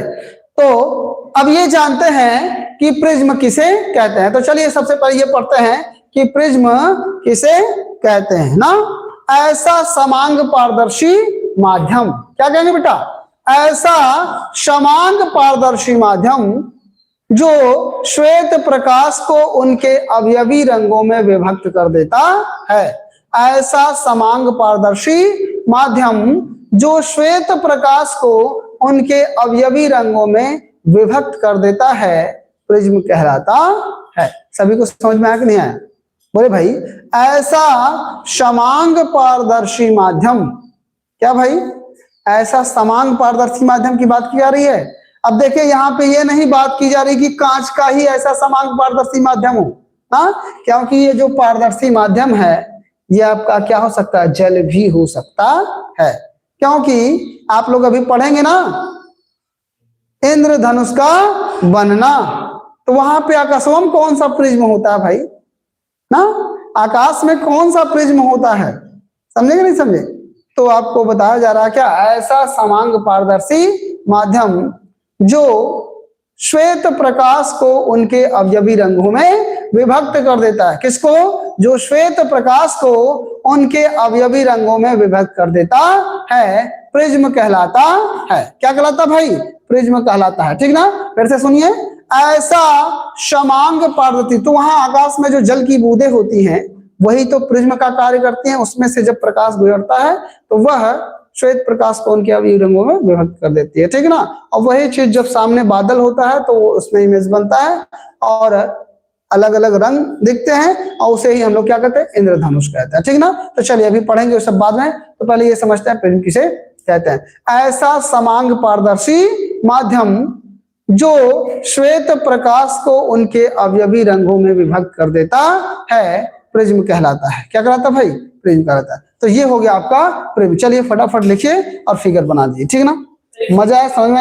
तो अब ये जानते हैं कि प्रिज्म किसे कहते हैं। तो चलिए सबसे पहले ये पढ़ते हैं कि प्रिज्म किसे कहते हैं ना। ऐसा समांग पारदर्शी माध्यम, क्या कहेंगे बेटा, ऐसा समांग पारदर्शी माध्यम जो श्वेत प्रकाश को उनके अवयवी रंगों में विभक्त कर देता है। ऐसा समांग पारदर्शी माध्यम जो श्वेत प्रकाश को उनके अवयवी रंगों में विभक्त कर देता है, प्रिज्म कहलाता है। सभी को समझ में आया कि नहीं आया? बोले भाई, ऐसा समांग पारदर्शी माध्यम, क्या भाई, ऐसा समांग पारदर्शी माध्यम की बात की जा रही है। अब देखिए यहाँ पे ये नहीं बात की जा रही कि कांच का ही ऐसा समांग पारदर्शी माध्यम हो, हाँ, क्योंकि ये जो पारदर्शी माध्यम है ये आपका क्या हो सकता है, जल भी हो सकता है। क्योंकि आप लोग अभी पढ़ेंगे ना इंद्रधनुष का बनना, तो वहां पे आकाशों में कौन सा प्रिज्म होता है भाई ना, आकाश में कौन सा प्रिज्म होता है, समझे कि नहीं समझे? तो आपको बताया जा रहा है क्या, ऐसा समांग पारदर्शी माध्यम जो श्वेत प्रकाश को उनके अवयवी रंगों में विभक्त कर देता है। किसको? जो श्वेत प्रकाश को उनके अवयवी रंगों में विभक्त कर देता है, प्रिज्म कहलाता है। क्या कहलाता भाई? प्रिज्म कहलाता है, ठीक ना। फिर से सुनिए, ऐसा समांग पारदर्शी, तो वहां आकाश में जो जल की बूंदें होती हैं वही तो प्रिज्म का कार्य करती हैं। उसमें से जब प्रकाश गुजरता है तो वह श्वेत प्रकाश को उनके अवयवी रंगों में विभक्त कर देती है, ठीक ना। और वही चीज जब सामने बादल होता है तो उसमें इमेज बनता है और अलग अलग रंग दिखते हैं, और उसे ही हम लोग क्या कहते हैं, इंद्रधनुष कहते हैं, ठीक ना। तो चलिए अभी पढ़ेंगे वो सब बाद में, तो पहले ये समझते हैं प्रिज्म किसे कहते हैं। ऐसा समांग पारदर्शी माध्यम जो श्वेत प्रकाश को उनके अवयवी रंगों में विभक्त कर देता है, प्रिज्म कहलाता है। क्या कहलाता भाई? प्रिज्म कहलाता है। तो ये हो गया आपका प्रिज्म। चलिए फटाफट लिखिए और फिगर बना दीजिए, ठीक ना। मजा है समझ में?